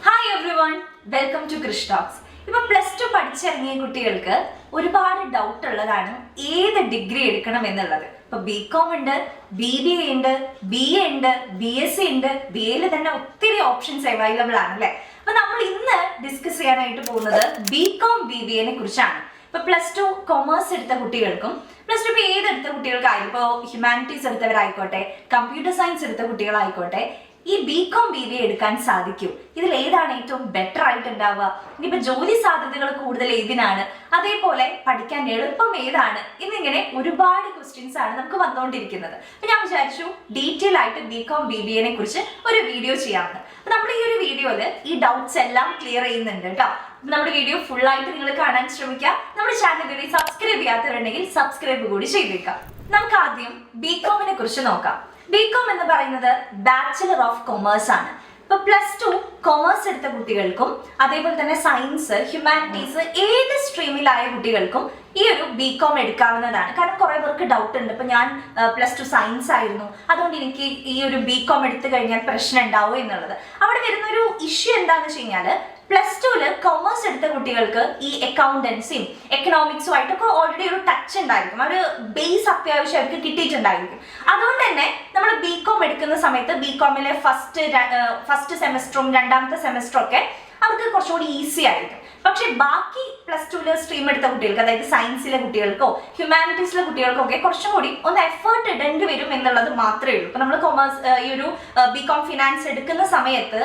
Hi everyone, welcome to Krish Talks. ഇപ്പോൾ plus two പഠിച്ചിറങ്ങിയ കുട്ടികൾക്ക് ഒരുപാട് ഡൗട്ട് ഉള്ളതാണ് ഏത് ഡിഗ്രി എടുക്കണം എന്നുള്ളത്. ഇപ്പൊ ബികോം ഉണ്ട്, BBA ഉണ്ട്, BA ഉണ്ട്, BSc ഉണ്ട്, BA തന്നെ ഒത്തിരി ഓപ്ഷൻസ് അവൈലബിൾ ആണ് അല്ലെ. അപ്പൊ നമ്മൾ ഇന്ന് ഡിസ്കസ് ചെയ്യാനായിട്ട് പോകുന്നത് ബികോം BBA കുറിച്ചാണ്. ഇപ്പൊ പ്ലസ് ടു കൊമേഴ്സ് എടുത്ത കുട്ടികൾക്കും പ്ലസ് ടു ഏതെടുത്ത കുട്ടികൾക്കായാലും ഇപ്പോൾ ഹ്യൂമാനിറ്റീസ് എടുത്തവരായിക്കോട്ടെ, കമ്പ്യൂട്ടർ സയൻസ് എടുത്ത കുട്ടികളായിക്കോട്ടെ, ഈ ബികോം BBA എടുക്കാൻ സാധിക്കും. ഇതിൽ ഏതാണ് ഏറ്റവും ബെറ്റർ ആയിട്ട് ഉണ്ടാവുക? ഇനിയിപ്പോ ജോലി സാധ്യതകൾ കൂടുതൽ ഏതിനാണ്, അതേപോലെ പഠിക്കാൻ എളുപ്പം ഏതാണ്, എന്നിങ്ങനെ ഒരുപാട് ക്വസ്റ്റ്യൻസ് ആണ് നമുക്ക് വന്നുകൊണ്ടിരിക്കുന്നത്. അപ്പൊ ഞാൻ വിചാരിച്ചു ഡീറ്റെയിൽ ആയിട്ട് ബികോം BBA കുറിച്ച് ഒരു വീഡിയോ ചെയ്യാമെന്ന്. അപ്പൊ നമ്മൾ ഈ ഒരു വീഡിയോയില് ഈ ഡൗട്ട്സ് എല്ലാം ക്ലിയർ ചെയ്യുന്നുണ്ട് കേട്ടോ. നമ്മുടെ വീഡിയോ ഫുൾ ആയിട്ട് നിങ്ങൾ കാണാൻ ശ്രമിക്കുക. നമ്മുടെ ചാനൽ ഇതുവരെ സബ്സ്ക്രൈബ് ചെയ്യാത്തവരുണ്ടെങ്കിൽ സബ്സ്ക്രൈബ് കൂടി ചെയ്തേക്കാം. നമുക്ക് ആദ്യം ബികോമിനെ കുറിച്ച് നോക്കാം. ബികോം എന്ന് പറയുന്നത് ബാച്ചിലർ ഓഫ് കൊമേഴ്സ് ആണ്. ഇപ്പൊ പ്ലസ് ടു കൊമേഴ്സ് എടുത്ത കുട്ടികൾക്കും അതേപോലെ തന്നെ സയൻസ്, ഹ്യൂമാനിറ്റീസ് ഏത് സ്ട്രീമിലായ കുട്ടികൾക്കും ഈ ഒരു ബികോം എടുക്കാവുന്നതാണ്. കാരണം കുറെ പേർക്ക് ഡൗട്ട് ഉണ്ട്. ഇപ്പൊ ഞാൻ പ്ലസ് ടു സയൻസ് ആയിരുന്നു, അതുകൊണ്ട് എനിക്ക് ഈ ഒരു ബികോം എടുത്തു കഴിഞ്ഞാൽ പ്രശ്നം ഉണ്ടാവും എന്നുള്ളത്. അവിടെ വരുന്നൊരു ഇഷ്യൂ എന്താണെന്ന് വെച്ച് കഴിഞ്ഞാല് പ്ലസ് ടുവില് കൊമേഴ്സ് എടുത്ത കുട്ടികൾക്ക് ഈ അക്കൗണ്ടൻസിയും എക്കണോമിക്സും ആയിട്ടൊക്കെ ഓൾറെഡി ഒരു ടച്ച് ഉണ്ടായിരിക്കും, ഒരു ബേസ് അത്യാവശ്യം അവർക്ക് കിട്ടിയിട്ടുണ്ടായിരിക്കും. അതുകൊണ്ട് തന്നെ നമ്മൾ ബികോം എടുക്കുന്ന സമയത്ത് ബികോമിലെ ഫസ്റ്റ് സെമസ്റ്ററും രണ്ടാമത്തെ സെമസ്റ്ററും ഒക്കെ അവർക്ക് കുറച്ചുകൂടി ഈസി ആയിരിക്കും. പക്ഷെ ബാക്കി പ്ലസ് ടുവില് സ്ട്രീം എടുത്ത കുട്ടികൾക്ക്, അതായത് സയൻസിലെ കുട്ടികൾക്കോ ഹ്യൂമാനിറ്റീസിലെ കുട്ടികൾക്കോ ഒക്കെ കുറച്ചും കൂടി ഒന്ന് എഫേർട്ട് ഇടേണ്ടി വരും എന്നുള്ളത് മാത്രമേ ഉള്ളൂ. ഇപ്പൊ നമ്മൾ കൊമേഴ്സ് ഈ ഒരു ബികോം ഫിനാൻസ് എടുക്കുന്ന സമയത്ത്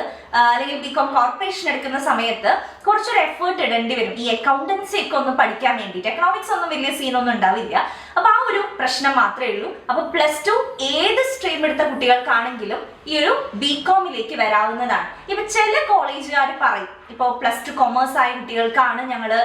അല്ലെങ്കിൽ ബികോം കോർപ്പറേഷൻ എടുക്കുന്ന സമയത്ത് കുറച്ചൊരു എഫേർട്ട് ഇടേണ്ടി വരും ഈ അക്കൗണ്ടൻസി ഒക്കെ ഒന്ന് പഠിക്കാൻ വേണ്ടിയിട്ട്. എക്കണോമിക്സ് ഒന്നും വലിയ സീനൊന്നും ഉണ്ടാവില്ല. അപ്പൊ ആ ഒരു പ്രശ്നം മാത്രമേ ഉള്ളൂ. അപ്പൊ പ്ലസ് ടു ഏത് സ്ട്രീം എടുത്ത കുട്ടികൾക്കാണെങ്കിലും ഈ ഒരു ബികോമിലേക്ക് വരാവുന്നതാണ്. ഇപ്പൊ ചില കോളേജുകാർ പറയും ഇപ്പൊ പ്ലസ് ടു കൊമേഴ്സ് ആയ കുട്ടികൾക്കാണ് ഞങ്ങള്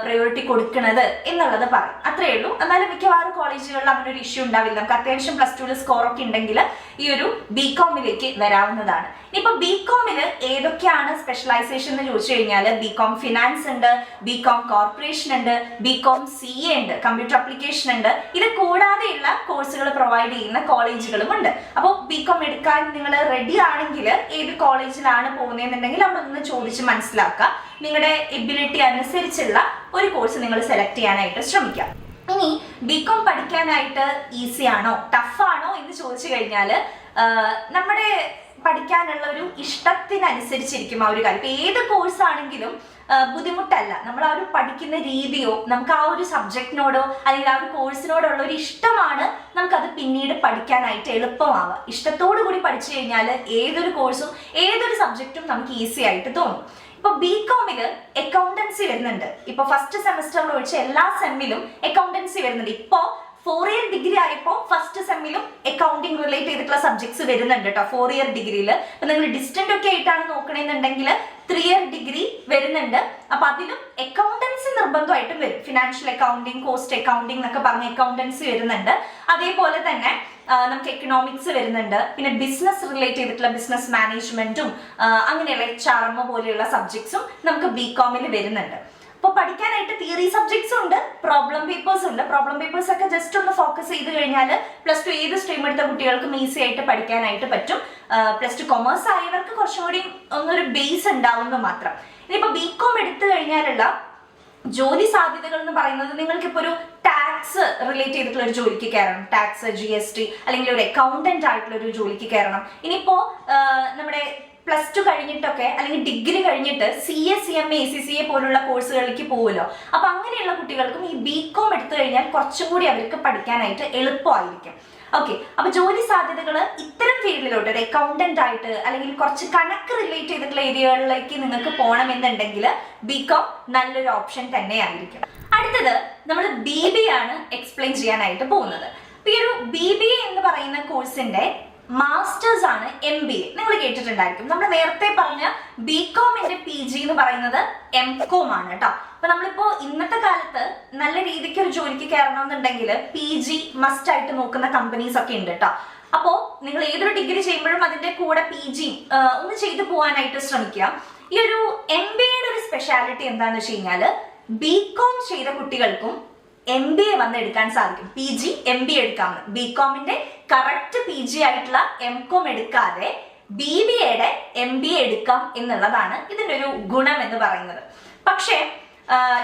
പ്രയോറിറ്റി കൊടുക്കുന്നത് എന്നുള്ളത് പറയും. അത്രേ ഉള്ളൂ. എന്നാലും മിക്കവാറും കോളേജുകളിൽ അങ്ങനെ ഒരു ഇഷ്യൂ ഉണ്ടാവില്ല. നമുക്ക് അത്യാവശ്യം പ്ലസ് ടുവിൽ സ്കോർ ഒക്കെ ഉണ്ടെങ്കിൽ ഈ ഒരു ബികോമിലേക്ക് വരാവുന്നതാണ്. ഇപ്പൊ ബികോമില് ഏതൊക്കെയാണ് സ്പെഷ്യലൈസേഷൻ എന്ന് ചോദിച്ചു കഴിഞ്ഞാൽ ബികോം ഫിനാൻസ് ഉണ്ട്, ബികോം കോർപ്പറേഷൻ ഉണ്ട്, ബികോം CA ഉണ്ട്, കമ്പ്യൂട്ടർ അപ്ലിക്കേഷൻ ഉണ്ട്. ഇത് കൂടാതെയുള്ള കോഴ്സുകൾ പ്രൊവൈഡ് ചെയ്യുന്ന കോളേജുകളും ഉണ്ട്. അപ്പോൾ ബികോം എടുക്കാൻ നിങ്ങൾ റെഡി ആണെങ്കിൽ ഏത് കോളേജിലാണ് പോകുന്നതെന്നുണ്ടെങ്കിൽ അവിടെ ഒന്ന് ചോദിച്ച് മനസ്സിലാക്കുക. നിങ്ങളുടെ എബിലിറ്റി അനുസരിച്ചുള്ള ഒരു കോഴ്സ് നിങ്ങൾ സെലക്ട് ചെയ്യാനായിട്ട് ശ്രമിക്കുക. ഇനി ബികോം പഠിക്കാനായിട്ട് ഈസി ആണോ ടഫ് ആണോ എന്ന് ചോദിച്ചു കഴിഞ്ഞാൽ നമ്മുടെ പഠിക്കാനുള്ള ഒരു ഇഷ്ടത്തിനനുസരിച്ചിരിക്കും ആ ഒരു കാര്യം. ഇപ്പൊ ഏത് കോഴ്സ് ആണെങ്കിലും ബുദ്ധിമുട്ടല്ല. നമ്മൾ ആ ഒരു പഠിക്കുന്ന രീതിയോ നമുക്ക് ആ ഒരു സബ്ജക്റ്റിനോടോ അല്ലെങ്കിൽ ആ ഒരു കോഴ്സിനോടുള്ള ഒരു ഇഷ്ടമാണ് നമുക്കത് പിന്നീട് പഠിക്കാനായിട്ട് എളുപ്പമാവുക. ഇഷ്ടത്തോടു കൂടി പഠിച്ചു കഴിഞ്ഞാൽ ഏതൊരു കോഴ്സും ഏതൊരു സബ്ജക്റ്റും നമുക്ക് ഈസി ആയിട്ട് തോന്നും. ഇപ്പൊ ബികോമില് അക്കൗണ്ടൻസി വരുന്നുണ്ട്. ഇപ്പൊ ഫസ്റ്റ് സെമസ്റ്ററിൽ ഒഴിച്ച് എല്ലാ സെമ്മിലും അക്കൗണ്ടൻസി വരുന്നുണ്ട്. ഇപ്പോ 4 ഇയർ ഡിഗ്രി ആയപ്പോ ഫസ്റ്റ് സെമ്മിലും അക്കൗണ്ടിങ് റിലേറ്റ് ചെയ്തിട്ടുള്ള സബ്ജക്ട്സ് വരുന്നുണ്ട് കേട്ടോ. 4 ഇയർ ഡിഗ്രിയിൽ ഇപ്പൊ നിങ്ങൾ ഡിസ്റ്റന്റ് ഒക്കെ ആയിട്ടാണ് നോക്കണെന്നുണ്ടെങ്കിൽ 3 ഇയർ ഡിഗ്രി വരുന്നുണ്ട്. അപ്പൊ അതിലും അക്കൗണ്ടൻസി നിർബന്ധമായിട്ടും വരും. ഫിനാൻഷ്യൽ അക്കൗണ്ടിങ്, കോസ്റ്റ് അക്കൗണ്ടിങ് എന്നൊക്കെ പറഞ്ഞ അക്കൗണ്ടൻസി വരുന്നുണ്ട്. അതേപോലെ തന്നെ നമുക്ക് എക്കണോമിക്സ് വരുന്നുണ്ട്. പിന്നെ ബിസിനസ് റിലേറ്റ് ചെയ്തിട്ടുള്ള ബിസിനസ് മാനേജ്മെന്റും അങ്ങനെയുള്ള HRM പോലെയുള്ള സബ്ജക്ട്സും നമുക്ക് ബികോമിൽ വരുന്നുണ്ട്. അപ്പൊ പഠിക്കാനായിട്ട് തിയറി സബ്ജക്ട്സും ഉണ്ട്, പ്രോബ്ലം പേപ്പേഴ്സ് ഉണ്ട്. പ്രോബ്ലം പേപ്പേഴ്സ് ഒക്കെ ജസ്റ്റ് ഒന്ന് ഫോക്കസ് ചെയ്ത് കഴിഞ്ഞാൽ പ്ലസ് ടു ഏത് സ്ട്രീം എടുത്ത കുട്ടികൾക്കും ഈസി ആയിട്ട് പഠിക്കാനായിട്ട് പറ്റും. പ്ലസ് ടു കൊമേഴ്സ് ആയവർക്ക് കുറച്ചും കൂടി ഒന്നൊരു ബേസ് ഉണ്ടാവുന്നത് മാത്രം. ഇനിയിപ്പോ ബികോം എടുത്തു കഴിഞ്ഞാലുള്ള ജോലി സാധ്യതകൾ എന്ന് പറയുന്നത് നിങ്ങൾക്കിപ്പോ ഒരു ടാക്സ് റിലേറ്റ് ചെയ്തിട്ടുള്ള ഒരു ജോലിക്ക് കയറണം, ടാക്സ്, GST അല്ലെങ്കിൽ ഒരു അക്കൗണ്ടന്റ് ആയിട്ടുള്ള ഒരു ജോലിക്ക് കയറണം. ഇനിയിപ്പോ നമ്മുടെ പ്ലസ് ടു കഴിഞ്ഞിട്ടൊക്കെ അല്ലെങ്കിൽ ഡിഗ്രി കഴിഞ്ഞിട്ട് CA, CMA, ACCA പോലുള്ള കോഴ്സുകളിലേക്ക് പോകുമല്ലോ. അപ്പൊ അങ്ങനെയുള്ള കുട്ടികൾക്കും ഈ ബികോം എടുത്തു കഴിഞ്ഞാൽ കുറച്ചും കൂടി അവർക്ക് പഠിക്കാനായിട്ട് എളുപ്പമായിരിക്കും. ഓക്കെ, അപ്പൊ ജോലി സാധ്യതകൾ ഇത്തരം ഫീൽഡിലോട്ട് ഒരു അക്കൗണ്ടന്റ് ആയിട്ട് അല്ലെങ്കിൽ കുറച്ച് കണക്ക് റിലേറ്റ് ചെയ്തിട്ടുള്ള ഏരിയകളിലേക്ക് നിങ്ങൾക്ക് പോകണമെന്നുണ്ടെങ്കിൽ ബികോം നല്ലൊരു ഓപ്ഷൻ തന്നെയായിരിക്കും. അടുത്തത് നമ്മൾ BBA ആണ് എക്സ്പ്ലെയിൻ ചെയ്യാനായിട്ട് പോകുന്നത്. ഈ ഒരു BBA എന്ന് പറയുന്ന കോഴ്സിന്റെ മാസ്റ്റേഴ്സ് ആണ് MBA. നിങ്ങൾ കേട്ടിട്ടുണ്ടായിരിക്കും. നമ്മൾ നേരത്തെ പറഞ്ഞ ബികോമിന്റെ PG എന്ന് പറയുന്നത് MCOM ആണ് കേട്ടോ. അപ്പൊ നമ്മളിപ്പോ ഇന്നത്തെ കാലത്ത് നല്ല രീതിക്ക് ഒരു ജോലിക്ക് കയറണമെന്നുണ്ടെങ്കിൽ PG മസ്റ്റ് ആയിട്ട് നോക്കുന്ന കമ്പനീസ് ഒക്കെ ഉണ്ട് കേട്ടോ. അപ്പോ നിങ്ങൾ ഏതൊരു ഡിഗ്രി ചെയ്യുമ്പോഴും അതിന്റെ കൂടെ PG ഒന്ന് ചെയ്തു പോകാനായിട്ട് ശ്രമിക്കുക. ഈ ഒരു MBAയുടെ ഒരു സ്പെഷ്യാലിറ്റി എന്താണെന്ന് വെച്ച് കഴിഞ്ഞാല് ബികോം ചെയ്ത കുട്ടികൾക്കും MBA വന്ന് എടുക്കാൻ സാധിക്കും. PG MBA എടുക്കാമെന്ന്. ബികോമിന്റെ കറക്റ്റ് PG ആയിട്ടുള്ള MCOM എടുക്കാതെ BBAയുടെ MBA എടുക്കാം എന്നുള്ളതാണ് ഇതിന്റെ ഒരു ഗുണം എന്ന് പറയുന്നത്. പക്ഷേ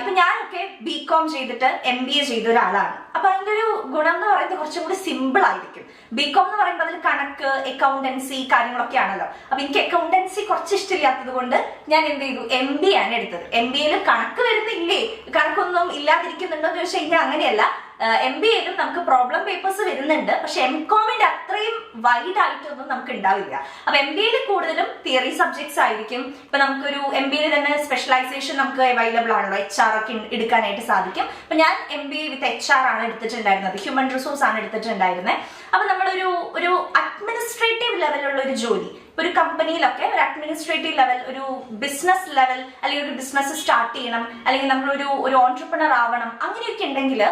ഇപ്പൊ ഞാനൊക്കെ BCom ചെയ്തിട്ട് MBA ചെയ്ത ഒരാളാണ്. അപ്പൊ അതിന്റെ ഒരു ഗുണം എന്ന് പറയുന്നത് കുറച്ചും കൂടി സിമ്പിൾ ആയിരിക്കും. BCom എന്ന് പറയുമ്പോൾ അതിൽ കണക്ക്, അക്കൗണ്ടൻസി കാര്യങ്ങളൊക്കെ ആണല്ലോ. അപ്പൊ എനിക്ക് അക്കൗണ്ടൻസി കുറച്ച് ഇഷ്ടമില്ലാത്തത് കൊണ്ട് ഞാൻ എന്ത് ചെയ്തു, MBA ആണ് എടുത്തത്. MBAയിൽ കണക്ക് വരുന്നില്ലേ, കണക്കൊന്നും ഇല്ലാതിരിക്കുന്നുണ്ടോ എന്ന് ചോദിച്ചു കഴിഞ്ഞാൽ അങ്ങനെയല്ല. MBAയിലും നമുക്ക് പ്രോബ്ലം പേപ്പേഴ്സ് വരുന്നുണ്ട്, പക്ഷെ MCOMന്റെ അത്രയും വൈഡ് ആയിട്ടൊന്നും നമുക്ക് ഉണ്ടാവില്ല. അപ്പൊ MBAയിൽ കൂടുതലും തിയറി സബ്ജക്ട്സ് ആയിരിക്കും. ഇപ്പൊ നമുക്കൊരു MBAയിൽ തന്നെ സ്പെഷ്യലൈസേഷൻ നമുക്ക് അവൈലബിൾ ആണല്ലോ, HR ഒക്കെ എടുക്കാനായിട്ട് സാധിക്കും. അപ്പൊ ഞാൻ MBA വിത്ത് HR ആണ് എടുത്തിട്ടുണ്ടായിരുന്നത്, ഹ്യൂമൻ റിസോഴ്സ് ആണ് എടുത്തിട്ടുണ്ടായിരുന്നത്. അപ്പൊ നമ്മളൊരു അഡ്മിനിസ്ട്രേറ്റീവ് ലെവലുള്ള ഒരു ജോലി, ഒരു കമ്പനിയിലൊക്കെ ഒരു അഡ്മിനിസ്ട്രേറ്റീവ് ലെവൽ, ഒരു ബിസിനസ് ലെവൽ, അല്ലെങ്കിൽ ഒരു ബിസിനസ് സ്റ്റാർട്ട് ചെയ്യണം, അല്ലെങ്കിൽ നമ്മളൊരു ഓൺട്രപ്രണർ ആവണം, അങ്ങനെയൊക്കെ ഉണ്ടെങ്കിൽ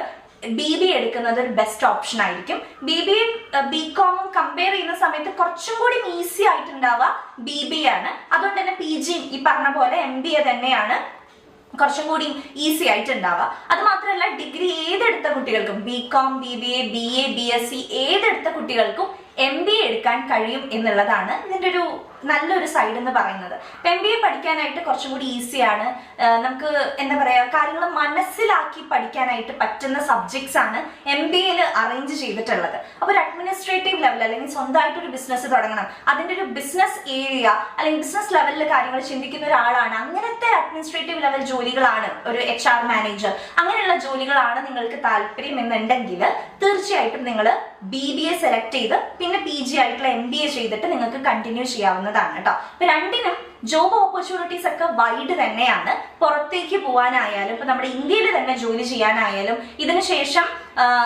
BBA എടുക്കുന്നത് ഒരു ബെസ്റ്റ് ഓപ്ഷൻ ആയിരിക്കും. BBA BCom കമ്പയർ ചെയ്യുന്ന സമയത്ത് കുറച്ചും കൂടി ഈസി ആയിട്ടുണ്ടാവുക BBA ആണ്. അതുകൊണ്ട് തന്നെ PG ഈ പറഞ്ഞ പോലെ MBA തന്നെയാണ് കുറച്ചും കൂടി ഈസി ആയിട്ടുണ്ടാവുക. അത് മാത്രമല്ല, ഡിഗ്രി ഏതെടുത്ത കുട്ടികൾക്കും BCom, BBA, BA, BSc ഏതെടുത്ത കുട്ടികൾക്കും MBA എടുക്കാൻ കഴിയും എന്നുള്ളതാണ് ഇതിന്റെ ഒരു നല്ലൊരു സൈഡ് എന്ന് പറയുന്നത്. MBA പഠിക്കാനായിട്ട് കുറച്ചും കൂടി ഈസിയാണ്. നമുക്ക് എന്താ പറയാ, കാര്യങ്ങൾ മനസ്സിലാക്കി പഠിക്കാനായിട്ട് പറ്റുന്ന സബ്ജക്ട്സ് ആണ് MBAയിൽ അറേഞ്ച് ചെയ്തിട്ടുള്ളത്. അപ്പൊ ഒരു അഡ്മിനിസ്ട്രേറ്റീവ് ലെവൽ, അല്ലെങ്കിൽ സ്വന്തമായിട്ട് ഒരു ബിസിനസ് തുടങ്ങണം, അതിന്റെ ഒരു ബിസിനസ് ഏരിയ അല്ലെങ്കിൽ ബിസിനസ് ലെവലിൽ കാര്യങ്ങൾ ചിന്തിക്കുന്ന ഒരാളാണ്, അങ്ങനത്തെ അഡ്മിനിസ്ട്രേറ്റീവ് ലെവൽ ജോലികളാണ്, ഒരു HR മാനേജർ അങ്ങനെയുള്ള ജോലികളാണ് നിങ്ങൾക്ക് താല്പര്യം എന്നുണ്ടെങ്കിൽ തീർച്ചയായിട്ടും നിങ്ങൾ BBA സെലക്ട് ചെയ്ത് പിന്നെ PG ആയിട്ടുള്ള MBA ചെയ്തിട്ട് നിങ്ങൾക്ക് കണ്ടിന്യൂ ചെയ്യാവുന്നതാണ് കേട്ടോ. ഇപ്പൊ രണ്ടിനും ജോബ് ഓപ്പർച്യൂണിറ്റീസ് ഒക്കെ വൈഡ് തന്നെയാണ്. പുറത്തേക്ക് പോകാനായാലും, ഇപ്പൊ നമ്മുടെ ഇന്ത്യയിൽ തന്നെ ജോലി ചെയ്യാനായാലും, ഇതിനുശേഷം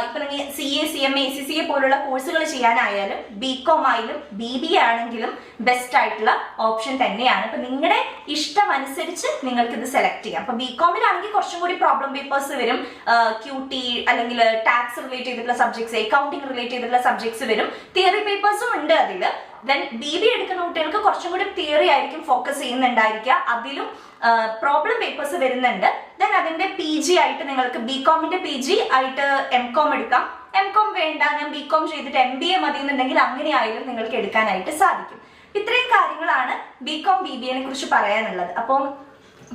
ഇപ്പൊ നിങ്ങൾ CA, CMA, ACCA പോലുള്ള കോഴ്സുകൾ ചെയ്യാനായാലും BCom ആയാലും BBA ആണെങ്കിലും ബെസ്റ്റ് ആയിട്ടുള്ള ഓപ്ഷൻ തന്നെയാണ്. ഇപ്പൊ നിങ്ങളുടെ ഇഷ്ടം അനുസരിച്ച് നിങ്ങൾക്ക് ഇത് സെലക്ട് ചെയ്യാം. അപ്പൊ BComലാണെങ്കിൽ കുറച്ചും കൂടി പ്രോബ്ലം പേപ്പേഴ്സ് വരും, QT അല്ലെങ്കിൽ ടാക്സ് റിലേറ്റ് ചെയ്തിട്ടുള്ള സബ്ജക്ട്സ്, അക്കൗണ്ടിങ് റിലേറ്റ് ചെയ്തിട്ടുള്ള സബ്ജക്ട്സ് വരും, തിയറി പേപ്പേഴ്സും ഉണ്ട് അതിൽ. ദെൻ BBA എടുക്കുന്ന കുട്ടികൾക്ക് കുറച്ചും കൂടി തിയറി ആയിരിക്കും ഫോക്കസ് ചെയ്യുന്നുണ്ടായിരിക്കുക, അതിലും പ്രോബ്ലം പേപ്പേഴ്സ് വരുന്നുണ്ട്. ദെൻ അതിന്റെ PG ആയിട്ട് നിങ്ങൾക്ക് BComന്റെ PG ആയിട്ട് MCom എടുക്കാം. MCom വേണ്ട, ഞാൻ BCom ചെയ്തിട്ട് MBA മതി എന്നുണ്ടെങ്കിൽ അങ്ങനെയായാലും നിങ്ങൾക്ക് എടുക്കാനായിട്ട് സാധിക്കും. ഇത്രയും കാര്യങ്ങളാണ് BCom BBA കുറിച്ച് പറയാനുള്ളത്. അപ്പം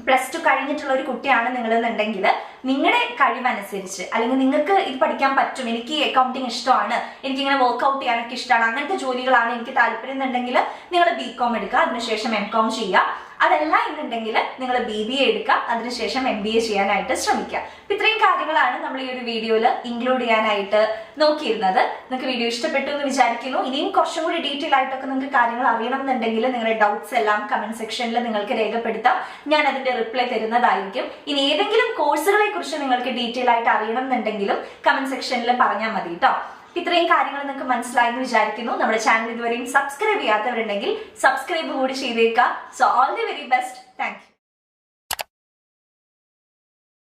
+2 കഴിഞ്ഞിട്ടുള്ള ഒരു കുട്ടിയാണ് നിങ്ങളെന്നുണ്ടെങ്കിൽ നിങ്ങളുടെ കഴിവനുസരിച്ച്, അല്ലെങ്കിൽ നിങ്ങൾക്ക് ഇത് പഠിക്കാൻ പറ്റും, എനിക്ക് അക്കൗണ്ടിങ് ഇഷ്ടമാണ്, എനിക്കിങ്ങനെ വർക്ക്ഔട്ട് ചെയ്യാനൊക്കെ ഇഷ്ടമാണ്, അങ്ങനത്തെ ജോലികളാണ് എനിക്ക് താല്പര്യം എന്നുണ്ടെങ്കിൽ നിങ്ങൾ BCom എടുക്കുക, അതിനുശേഷം MCom ചെയ്യുക. അതല്ല എന്നുണ്ടെങ്കിൽ നിങ്ങൾ BBA എടുക്കുക, അതിനുശേഷം MBA ചെയ്യാനായിട്ട് ശ്രമിക്കുക. ഇത്രയും കാര്യങ്ങളാണ് നമ്മൾ ഈ ഒരു വീഡിയോയിൽ ഇൻക്ലൂഡ് ചെയ്യാനായിട്ട് നോക്കിയിരുന്നത്. നിങ്ങൾക്ക് വീഡിയോ ഇഷ്ടപ്പെട്ടു എന്ന് വിചാരിക്കുന്നു. ഇനിയും കുറച്ചും കൂടി ഡീറ്റെയിൽ ആയിട്ടൊക്കെ നിങ്ങൾക്ക് കാര്യങ്ങൾ അറിയണം എന്നുണ്ടെങ്കിൽ നിങ്ങളുടെ ഡൗട്ട്സ് എല്ലാം കമന്റ് സെക്ഷനിൽ നിങ്ങൾക്ക് രേഖപ്പെടുത്താം, ഞാൻ അതിന്റെ റിപ്ലൈ തരുന്നതായിരിക്കും. ഇനി ഏതെങ്കിലും കോഴ്സുകളെ കുറിച്ച് നിങ്ങൾക്ക് ഡീറ്റെയിൽ ആയിട്ട് അറിയണം എന്നുണ്ടെങ്കിലും കമന്റ് സെക്ഷനിൽ പറഞ്ഞാൽ മതി കേട്ടോ. ഇത്രയും കാര്യങ്ങൾ നിങ്ങൾക്ക് മനസ്സിലായി എന്ന് വിചാരിക്കുന്നു. നമ്മുടെ ചാനൽ ഇതുവരെയും സബ്സ്ക്രൈബ് ചെയ്യാത്തവരുണ്ടെങ്കിൽ സബ്സ്ക്രൈബ് കൂടി ചെയ്തേക്കാം. So all the very best. Thank you.